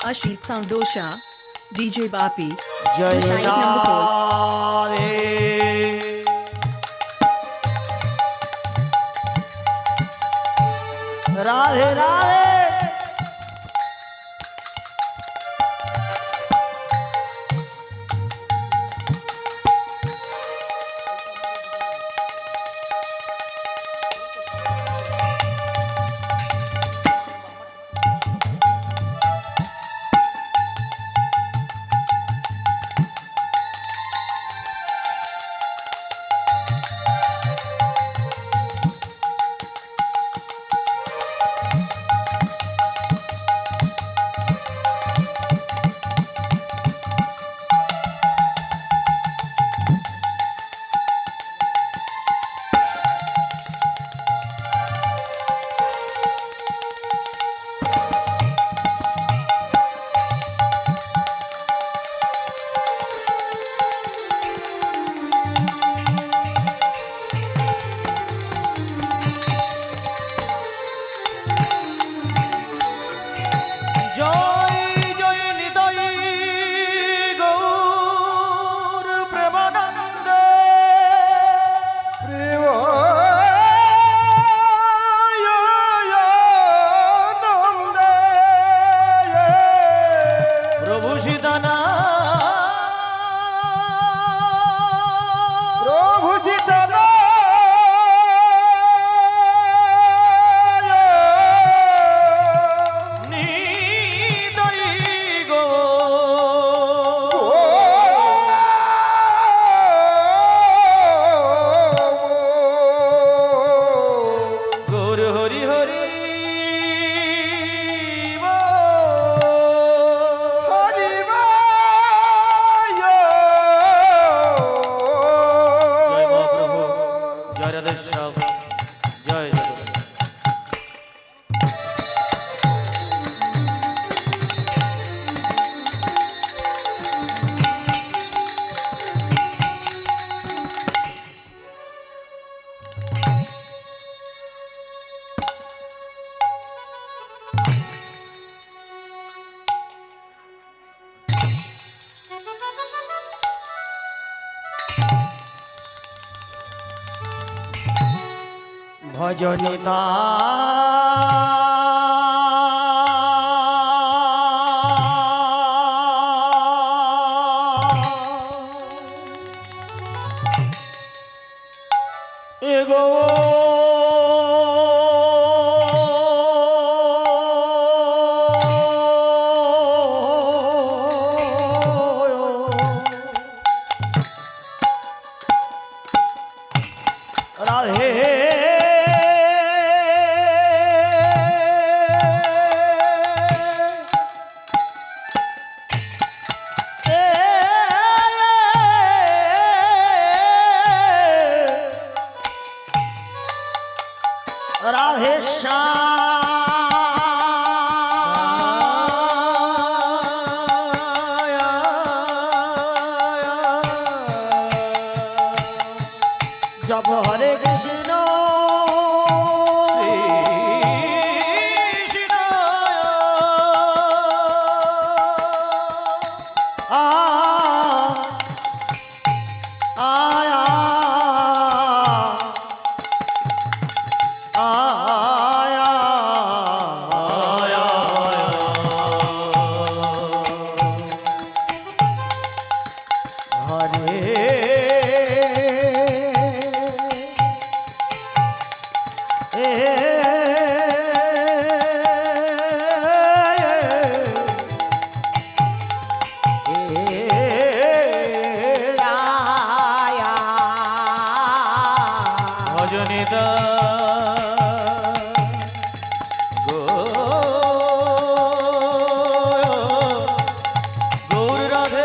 Ashit Sound Dosha, DJ Bapi, जय Dosha 8 number 4. Radhe Radhe Radhe भजनिता एगो राधे राधे जब हरे कृष्ण आया आया आया हरे भजनिता गौर राधे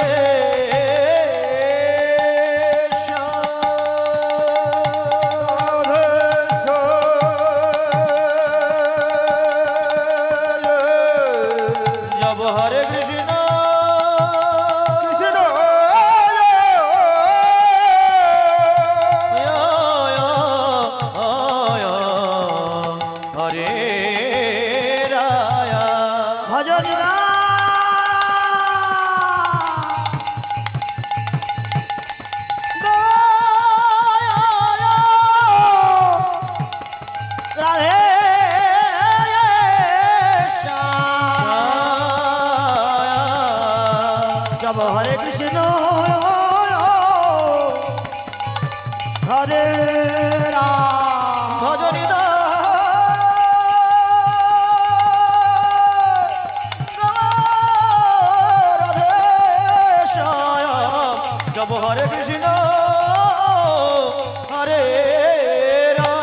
जब हरे कृष्ण हरे राया भजनिता জপ হরে কৃষ্ণ হরে রাম ভজনি জপ হরে কৃষ্ণ হরে রাম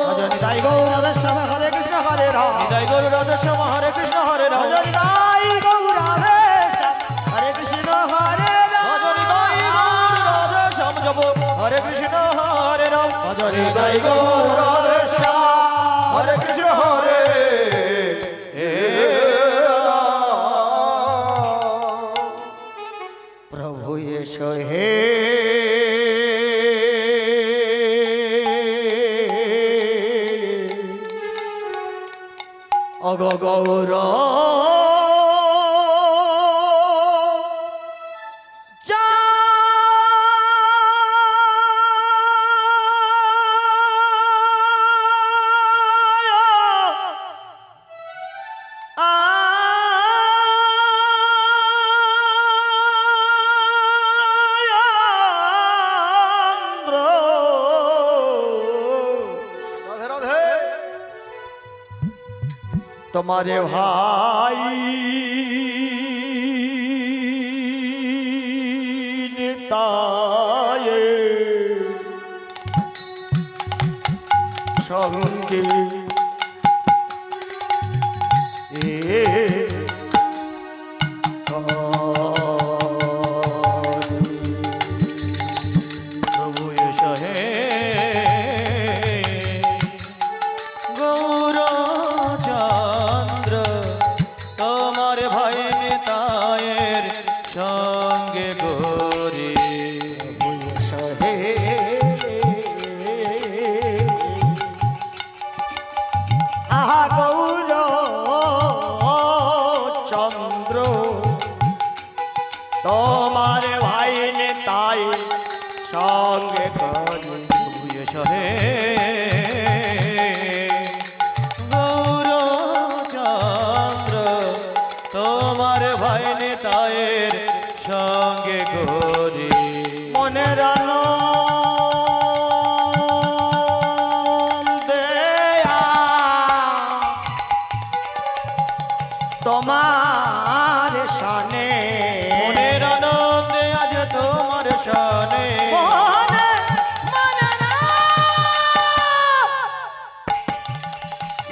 ভজনি দাই গৌর রাধেশ্যাম হরে কৃষ্ণ হরে রাম দাই গৌর রাধেশ্যাম হরে কৃষ্ণ হরে রাম ভজনি দাই গৌর রাধেশ্যাম হরে কৃষ্ণ হরে রাম ভজনি দাই গৌর রাধেশ্যাম জপ হরে কৃষ্ণ হরে রাম ভজনি দাই গৌর রাধেশ্যাম হরে কৃষ্ণ হরে প্রভু এসো হে অগ গৌর তোমারে ভাই নিতায়ে সঙ্গে প্রভু এসো হে গৌর চন্দ্র তোমার ভাই নেতায়ের সঙ্গে গরি হে আহা গৌর চন্দ্র তোমার ভাই নেতায় সঙ্গে গরি হে তোমার ভাই নেতায়ের সঙ্গে গরি মনের আনন্দে তোমার শানে মনের আনন্দে আজ তোমার শানে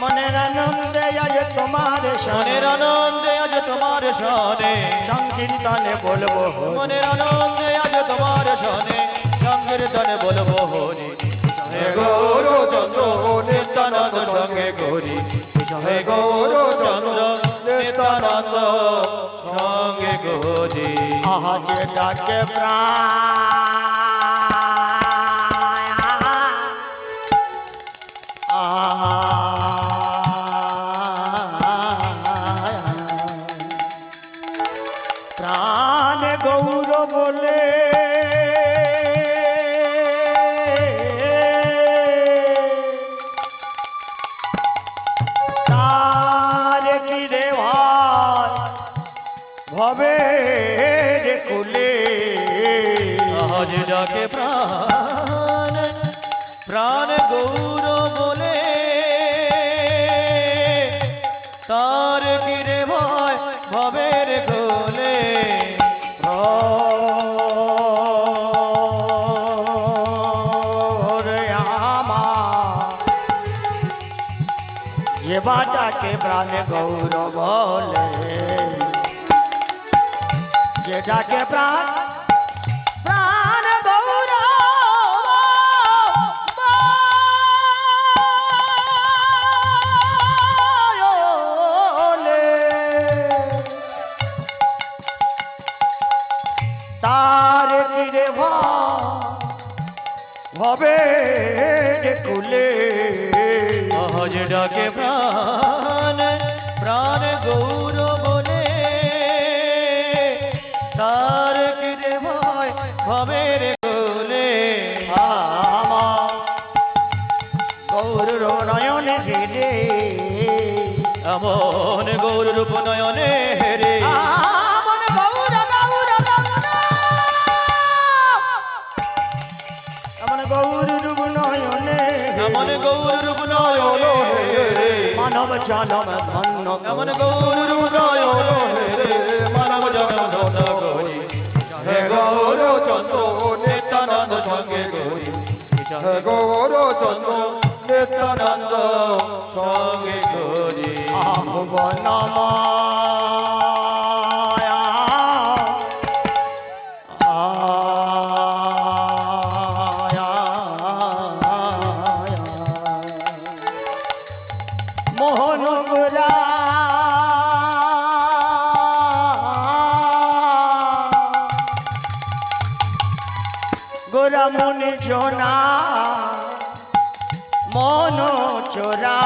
মনের আনন্দে আজ তোমার মনের আনন্দে আজ তোমার শানে সংকীর্তনে বলবো মনের আনন্দে আজ তোমার শানে সংকীর্তনে বলবো হরি হে গৌর চন্দ্র নিত্যানন্দ সঙ্গে গৌরী হে গৌর চন্দ্র নিত্যানন্দ সঙ্গে গৌরী আহা যে ডাকে প্রাণ গৌর বলে তার কি রে ভাই ভবে কুলে আজ ডাকে প্রাণ প্রাণ গৌর বলে তার কি রে ভাই ভবের কোলে যে বাটাকে প্রাণ গৌর বলে যেটাকে প্রাণ প্রাণ গৌর বলে তার কিরে ভবে কুলে আজ ডাকে প্রাণ প্রাণ গৌর বলে তার কিরে ভয় ভবের কোলে আমার গৌর নয়নে হেরে এমন গৌর রূপ নয়নে হেরে গৌর গৌর মানব জনম ধন্য এমন গৌর উদয় রে মানব জনম ধন্য করি হে গৌর চন্দ্র নিত্যানন্দ সঙ্গে গৌরী হে গৌর চন্দ্র নিত্যানন্দ সঙ্গে গৌরী ভুবন মোহন গোরা গোরা মুনি জোনা মন চোরা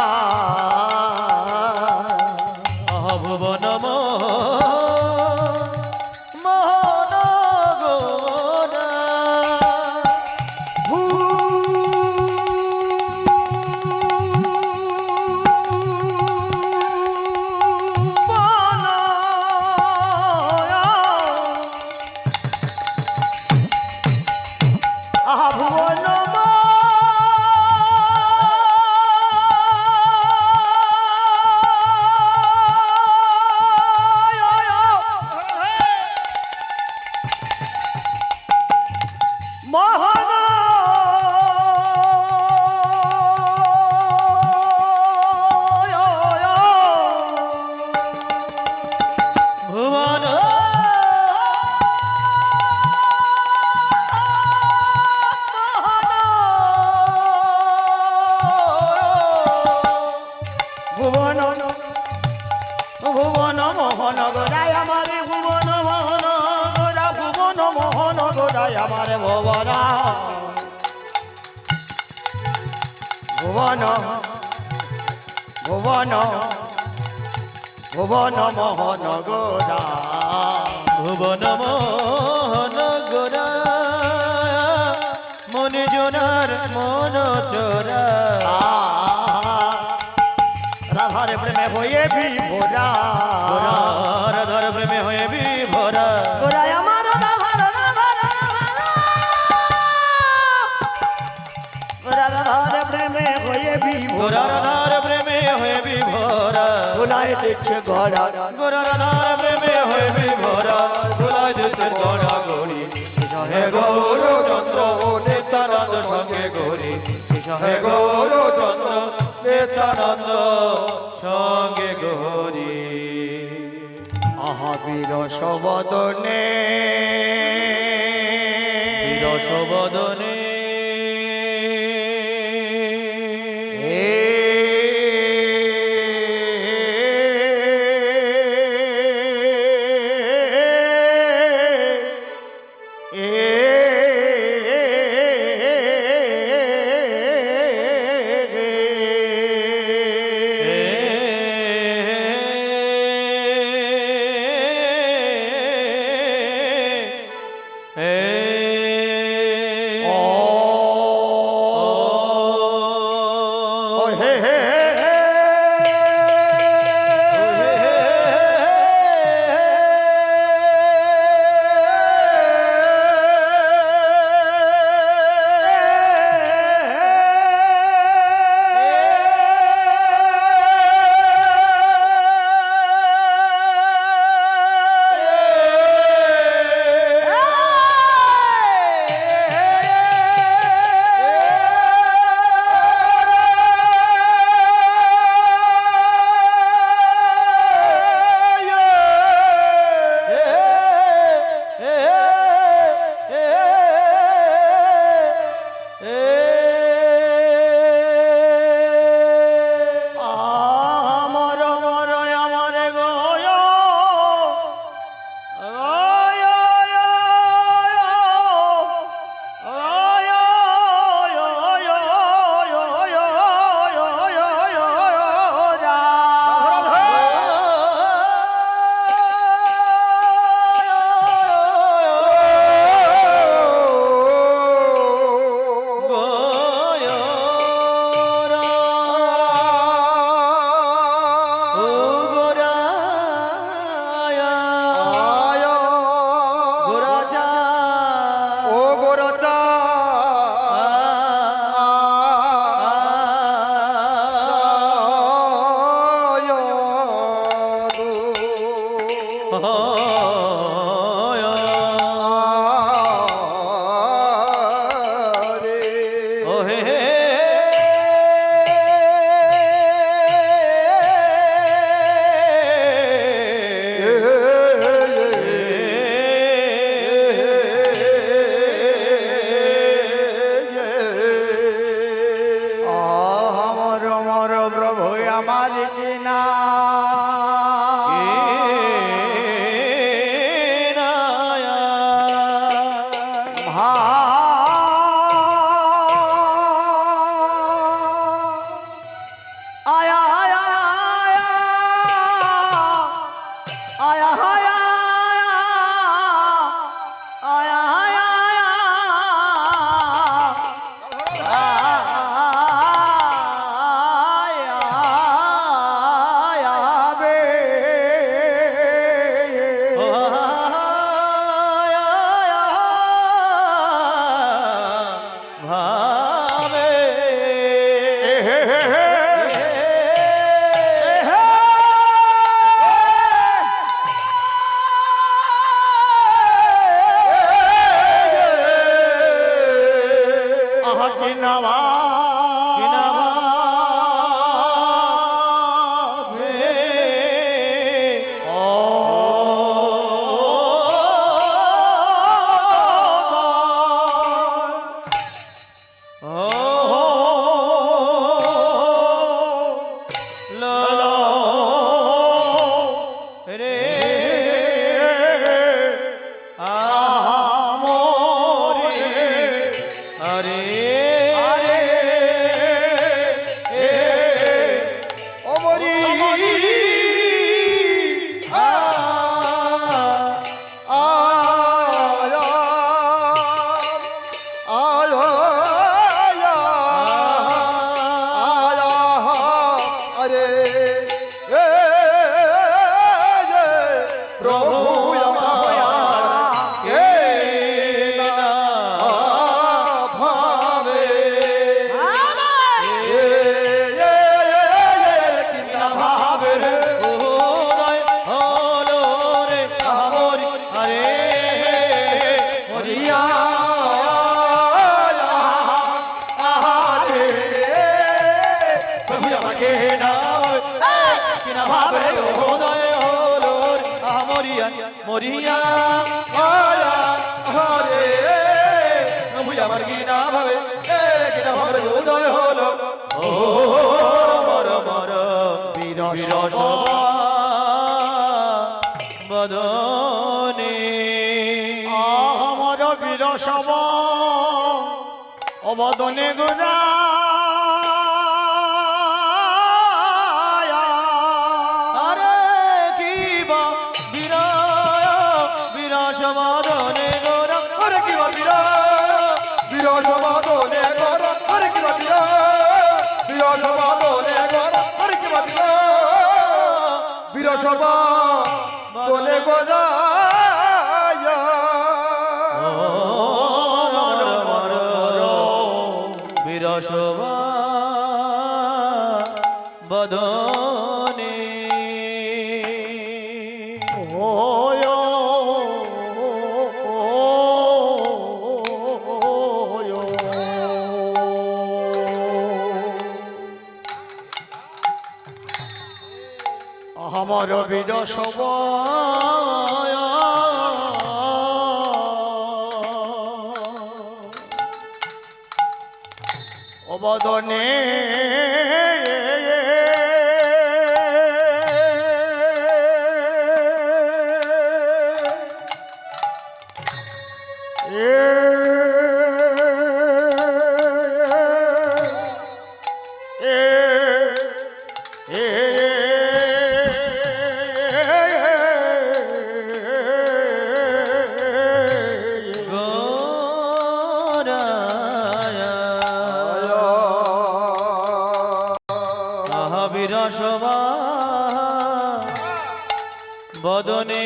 ভুবন মোহন গোরা ভুবন মোহন ভুবন ভুবন ভুবন মোহন গোরায় আমার ভুবন মোহন গোরা ভুবন মোহন গোরায় আমার ভুবন ভুবন ভুবন ভুবন মোহন গোরা ভুবন মোহন গোরা মনে জোনার মন চোরা রাধার প্রেমে হয়ে বিভোরা রাধার প্রেমে হয়ে বিভরা গোরায় আমার রাধার রাধার প্রেমে হয়ে বিভোরা গোরা রাধার প্রেমে হয়ে বিভরা গোলায় দিচ্ছে গড়া গোরা রাধার প্রেমে হয়ে বিভরা গোলায় দিচ্ছে গড়া গড়ি হে গৌর চন্দ্র নিত্যানন্দ সঙ্গে গৌরী হে গৌর চন্দ্র নিত্যানন্দ সঙ্গে গৌরী আহা বীর সবদনে রসবদনে ও রে ও হে আমার আমার প্রভু আমার কিনা আয়া আয়া আয়া আয়া আয়া মরিয়া হরে ভুই আমার কি না ভাবে কিনা ভাবে উদয় হলো ও মর মর বীর বদনে আমার বীর সব অবদনে গুণা আরে কি বা বীর বীর সমাদনে গোরা আরে কি বীর বীর সমাদনে গর আরে কি বীর বীর সমাদনে গর আরে কি বীর বীর সমাদনে গর বিরসবা বদনে আমার বীর সব অবদনে বিরসবা বদনে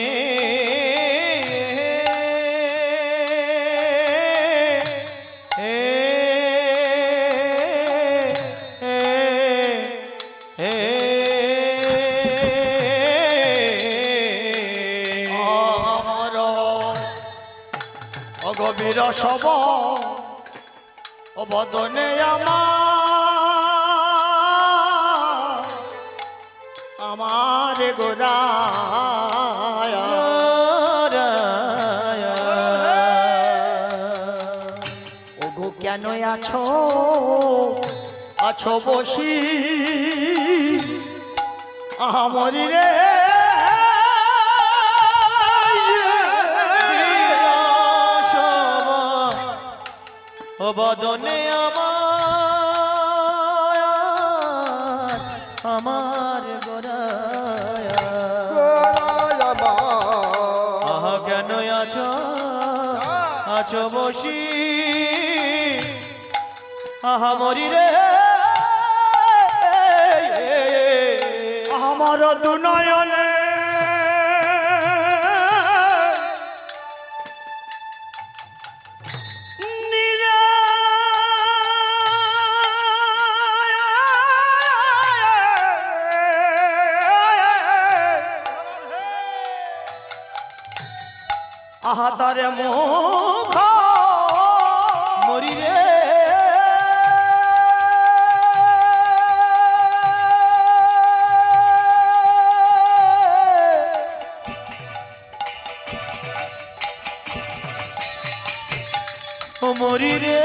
বিরসব ও বদনে আমার গোরায় ওগো কেন আছো আছো বসি আমরি রে ও বদনে আমার গোরায় আহা কেন আছো আছো বসি আহা মরি রে আমার দুনয়নে আহাতারে মুখ মরি রে ও মরি রে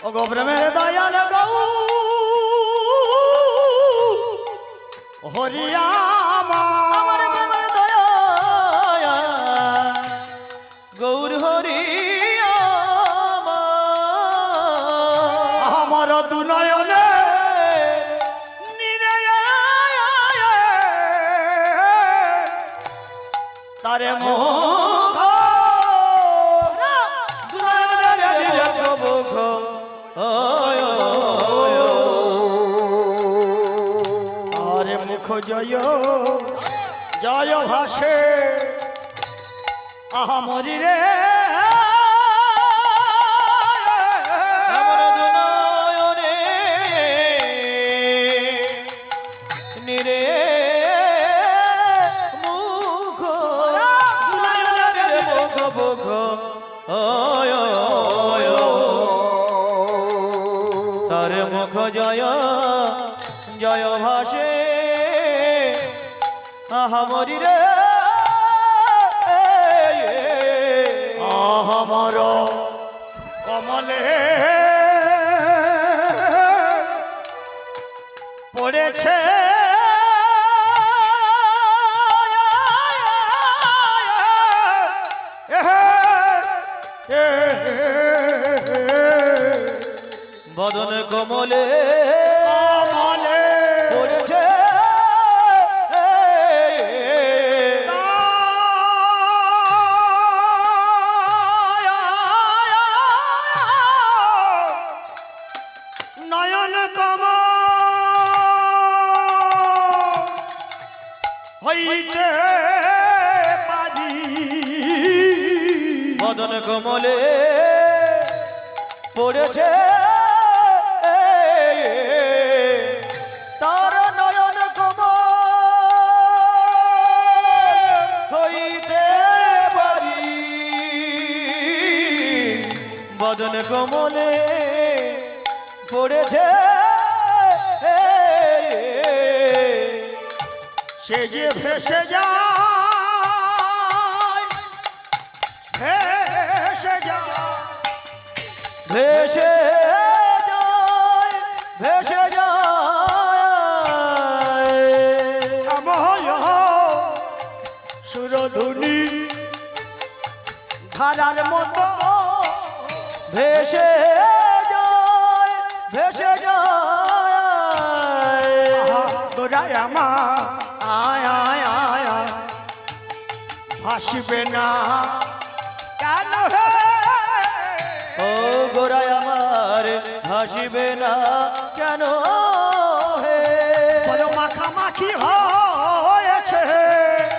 ও গো প্রেমের দয়াল গৌ হরিয়ামা আমার প্রেমের দয়া গৌর হরি আমার দুনয়নে তারে মুখ আরে মুখ জয় জয় ভাসে আহা মরি রে আমার দুনয়নে নিরে মুখ মুখ মুখ তার মুখ জয় জয় ভাসে আহা মরি রে আমার কমলে পড়েছে বদন কমলে কমলে পড়েছে নয়ন কম হইতে পারি বদন কমলে পড়েছে তার নয়ন কমল হইতে পারি বদন কমলে পড়েছে সে যে ভেসে যায় ভেসে যায় ভেসে যায় ভেসে যায় আময় সুরধুনি ধারার মতো ভেসে যায় ভেসে যায় দোরায় আমার আয় আয় হাসিবে না কেন হে ও গোরাই আমার হাসিবে না কেন হে বলো মাখামাখি হয়েছে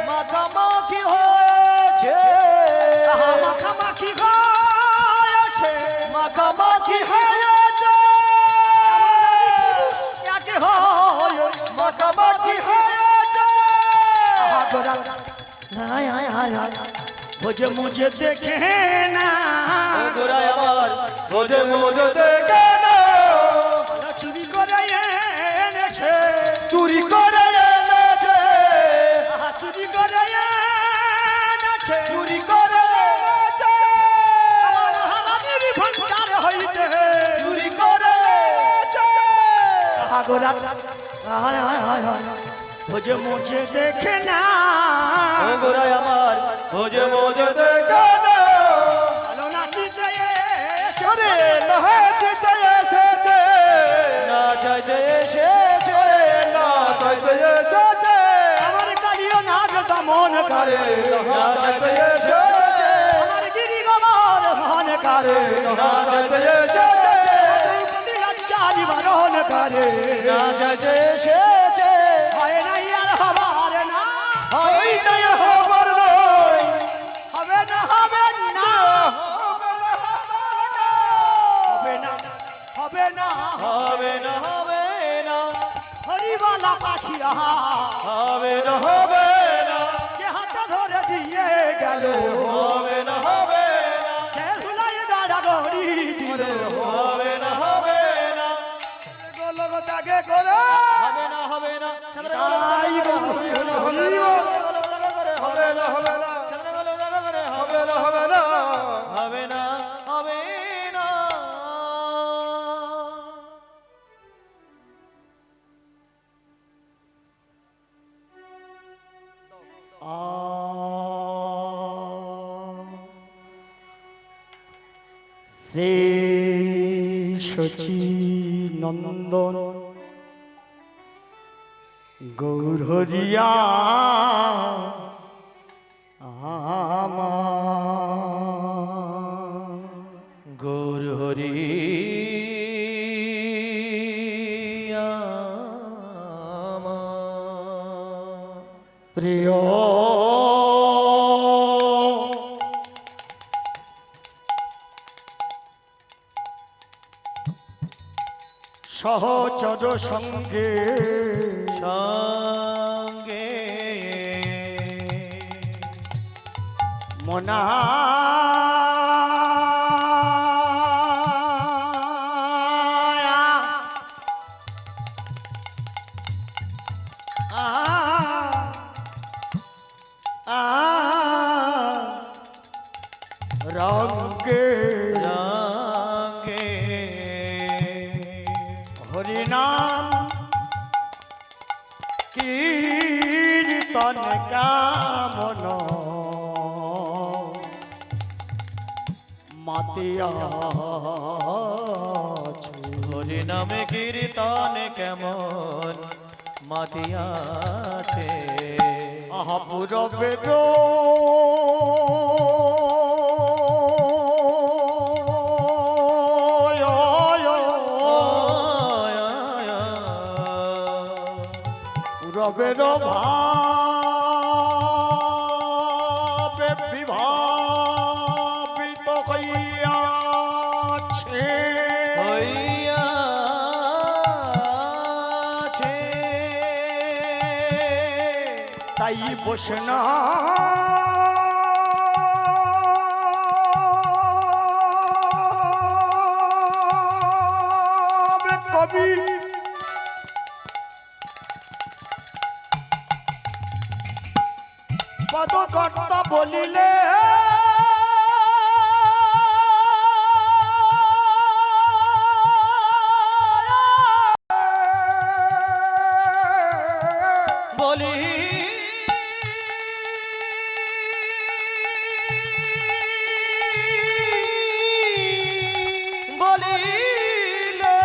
মাখামাখি হয়েছে আহা, মাখামাখি হয়েছে মাখামাখি হয়েছে একে হয় মাখামাখি হয়েছে আহা, গোরা হায় হায় হায় হায় বোঝে মুঝে দেখে না ও গোরাই আমার বোঝে মোজে দেখে না চুরি করে এনেছে চুরি করে এনেছে আহা, চুরি করে এনেছে চুরি করে এনেছে আমার হারামির ভান্ডার হইতে চুরি করে এনেছে আহা, গোরা হায় হায় হায় হায় বোঝে মুঝে দেখে না ও গোরাই আমার বোঝে মোজে দেখে না ভালো নাচিতে আরে না চাইতে এসেছে না চাইতে এসেছে না চাইতে এসেছে আমার কালিও নাগ দমন করে না চাইতে এসেছে আমার গিরি গমন মন করে না চাইতে এসেছে লজ্জা নিবারণ করে না চাইতে এসেছে হয় নাই আর হবার না ওই নাই হবার নয় হবে না হবে না হবে না হবে না হবে না হবে না হরিবালা পাখি আহা হবে না হবে না যে হাতে ধরে দিয়ে গেল হবে না হবে না যে ঝুলাই দাঁড়া গড়ি দিল হবে না হবে না গোলক তাকে করে হবে না হবে না তাই গড়ি হলো হবে না হবে না হবে না হবে না হবে না হবে না হবে না শ্রী শচী নন্দন গৌরহরিয়া গৌর হরি প্রিয় সহচর সঙ্গে সঙ্গে মনা রঙ্গে রঙ্গে হরিনাম কীর্তন কামন মাতিয়া হরি নামে কীর্তন কেমন মাতিয়াছে আহা পুরবেদ পুরবেদ ভাবে বিভাবিত হইয়াছে হইয়াছে তাই বসে না কবি পদকর্তা বলিলে বলি বলিলে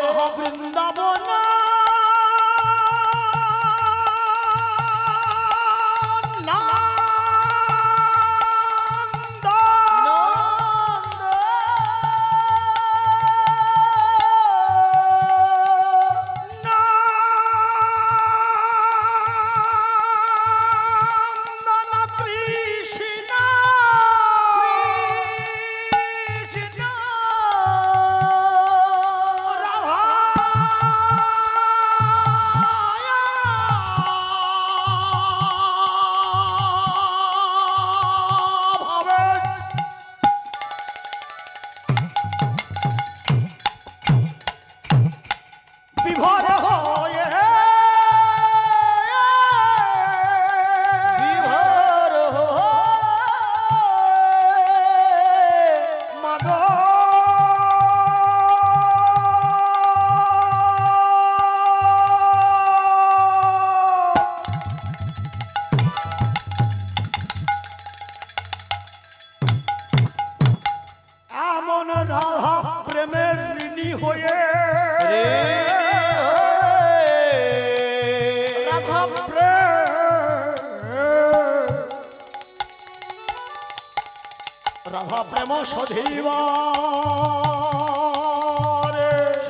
আহা বৃন্দাবন হয়ে রে রাধা প্রেম রাধা প্রেম সধীবা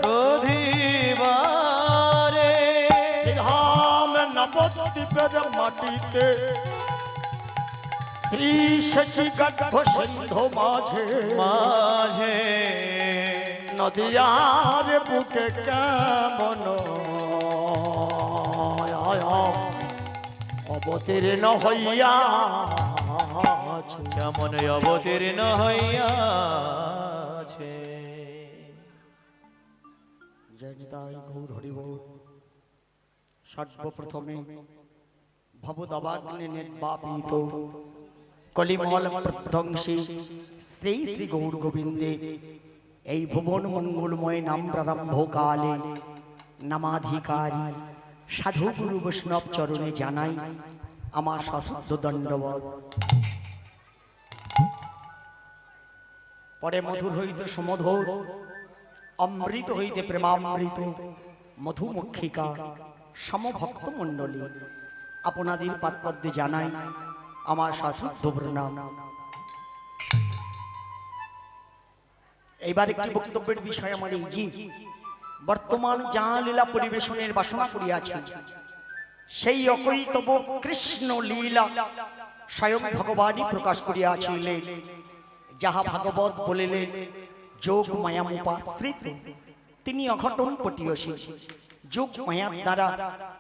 সধিবারে ধাম নবদ্বীপের মাটিতে শ্রী শচি গর্ভ সিন্ধু মাঝে মাঝে নদিয়ার বুকে কেমন অবতীর্ণ হইয়া কেমন অবতীর্ণ হইয়াছে। জয় নিতাই গৌর হরিব। সর্বপ্রথমে ভবদাবাগ্নি নির্বাপিত কলিমল প্রধ্বংসী শ্রী শ্রী গৌর গোবিন্দে এই ভুবন মঙ্গলময় নাম প্রারম্ভ কালে নামাধিকারী সাধু গুরু বৈষ্ণব চরণে জানাই আমার সশ্রদ্ধ দণ্ডবত। পরে মধুর হইতে সমধুর, অমৃত হইতে প্রেমামৃত, মধুমক্ষিকা সমভক্ত মণ্ডলী আপনাদের পাদপদ্মে জানাই আমার সশ্রদ্ধ প্রণাম। এইবার একটি বক্তব্যের বিষয় আমার এই যে বর্তমান যা লীলা পরিবেশনের বাসনা করিয়াছি সেই অকৈতব কৃষ্ণ লীলা স্বয়ং ভগবানই প্রকাশ করিয়াছিলেন। যাহা ভাগবত বলিলেন যোগ মায়ামুপাশ্রিত, তিনি অঘটন পটীয়সী যোগ মায়ার দ্বারা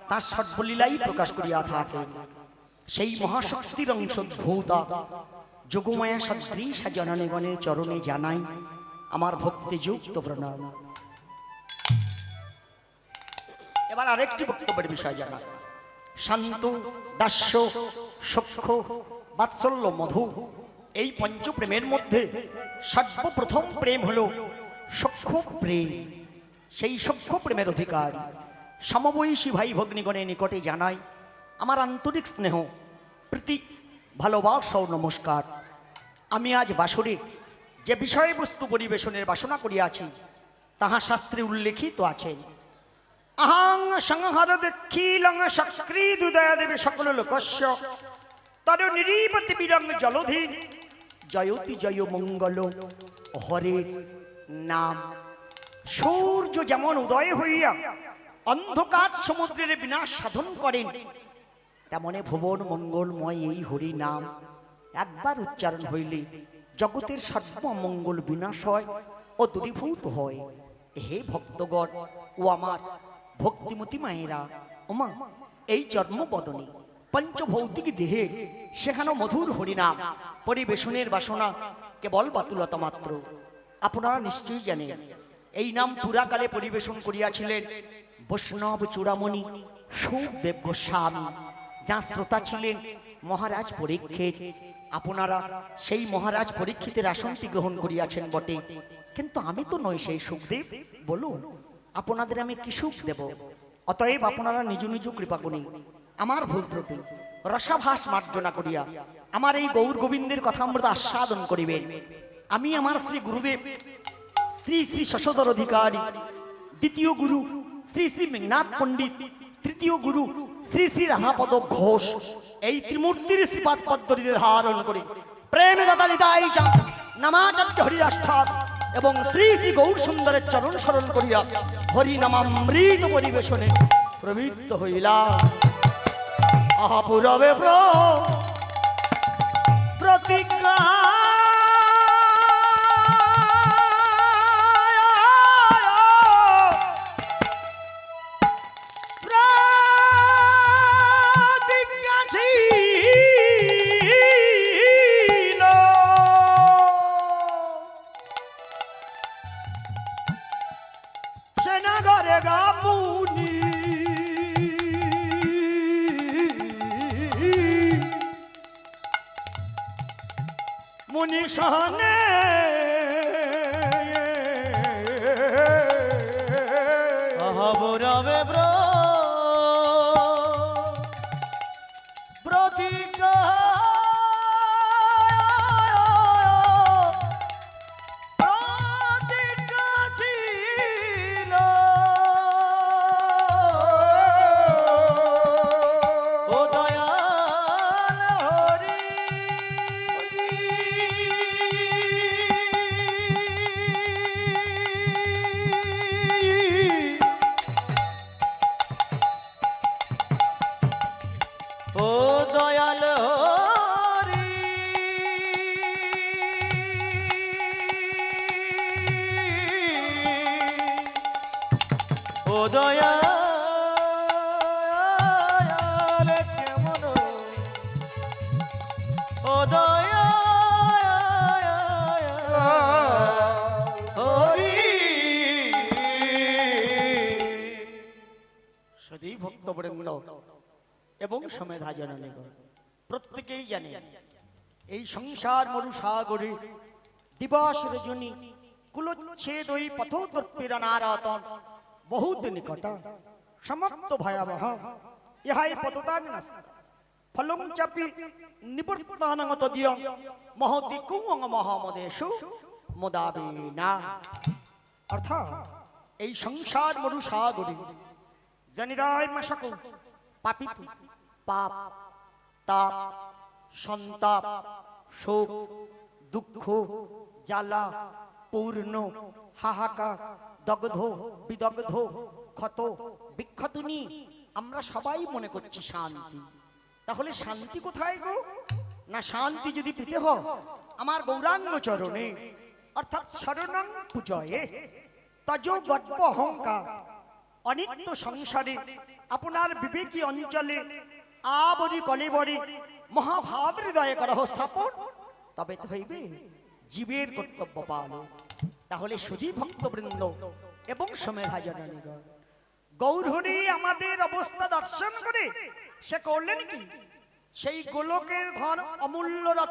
তার সর্বলীলাই প্রকাশ করিয়া থাকেন। সেই মহাশক্তির অংশোদ্ভূতা যোগমায়া সদৃশা জননীগণের চরণে জানাই আমার ভক্তিযুক্ত প্রণাম। এবার আরেকটি বক্তব্যের বিষয় জানা। শান্ত, দাস্য, সখ্য, বাৎসল্য, মধু, এই পঞ্চপ্রেমের মধ্যে সর্বপ্রথম প্রেম হলো সখ্য প্রেম। সেই সখ্য প্রেমের অধিকার সমবয়সী ভাই ভগ্নীগণের নিকটে জানাই আমার আন্তরিক স্নেহ, প্রীতি, ভালোবাসা ও নমস্কার। আমি আজ বাসরে যে বিষয়বস্তু পরিবেশনের বাসনা করিয়াছি তাহা শাস্ত্রে উল্লেখিত আছেন। আহাং সংহার দক্ষিলং সক্রীদুদয় দেবে সকল লোকস্য তর নিরীপতি বিরং জলধি জয়তি জয় মঙ্গল হরের নাম। সূর্য যেমন উদয় হইয়া অন্ধকার সমুদ্রের বিনাশ সাধন করেন, তেমনে ভুবন মঙ্গলময় এই হরি নাম একবার উচ্চারণ হইলে জগতের সর্বমঙ্গল বিনাশ হয় ও দূরীভূত হয়। হে ভক্তগণ ও আমার ভক্তিমতী মায়েরা, ওমা এই জন্মবদনে পঞ্চভৌতিক দেহে সেখানে মধুর হরিনাম পরিবেশনের বাসনা কেবল বাতুলতা মাত্র। আপনারা নিশ্চয়ই জানেন এই নাম পুরাকালে পরিবেশন করিয়াছিলেন বৈষ্ণব চূড়ামণি সুখদেব গোস্বামী, যার শ্রোতা ছিলেন মহারাজ পরীক্ষিত। আপনারা সেই মহারাজ পরীক্ষিতের আসনটি গ্রহণ করিয়াছেন বটে, কিন্তু আমি তো নই সেই সুখদেব। বলুন আপনাদের আমি কি সুখ দেব? অতএব আপনারা নিজ নিজ কৃপা গুণে আমার ভুল ত্রুটি রসাভাস মার্জনা করিয়া আমার এই গৌর গোবিন্দের কথা আমরা আস্বাদন করিবেন। আমি আমার শ্রী গুরুদেব শ্রী শ্রী শশধর অধিকারী, দ্বিতীয় গুরু শ্রী শ্রী মেঘনাথ পণ্ডিত, তৃতীয় গুরু শ্রী শ্রী রাধাপদ ঘোষ, এই ত্রিমূর্তির শ্রীপাদ পদ্মটিতে ধারণ করে প্রেমে দাদা নিতাই চাঁদ নামাচার্য হরিদাস ঠাকুর এবং শ্রী শ্রী গৌর সুন্দরের চরণ স্মরণ করিয়া হরিনামামৃত পরিবেশনে প্রবৃত্ত হইলাম। আহা পুরবে প্রতিজ্ঞা মুনি সহনে আহবরাবে প্রতিজ্ঞা ও দয়া কেমন ও দয়া হরি সদী ভক্তবৃন্দ এবং সমেধা জননীগণ, প্রত্যেকেই জানে এই সংসার মরুসাগরে দিবস রজনী কুলচ্ছেদ ওই পথোদর্পীর নারতন বহুত নিকট সমাপ্ত ভয়াবহ ইহাই পততাং ফলং চাপি নিবর্তানগত দিয়ং মহতি কুং মহামদেশু মোদাবিনা। অর্থাৎ এই সংসার মরুসাগরে জনিরায় মাসাকু পাপিত পাপ তাপ সন্তাপ শোক দুঃখ জ্বালা পূর্ণ হাহাকার দগ্ধ বিদগ্ধ ক্ষত বিক্ষতনি আমরা সবাই মনে করছি শান্তি। তাহলে শান্তি কোথায় গো? না শান্তি যদি পেতে হয় আমার গৌরাঙ্গ চরণে অর্থাৎ শরণং পূজয়ে তজ গর্ব অহংকার অনিত্য সংসারে আপনার বিবেকী অঞ্চলে আবরি কলেবরে মহাভাব হৃদয়ে করহ স্থাপন, তবে তো হইবে জীবের কর্তব্য পালন। তাহলে শুধু ভক্তবৃন্দ এবং সমেধা জননীগণ, গৌরহরি আমাদের অবস্থা দর্শন করে সে করলেন কি? সেই গোলকের ধন অমূল্য রত্ন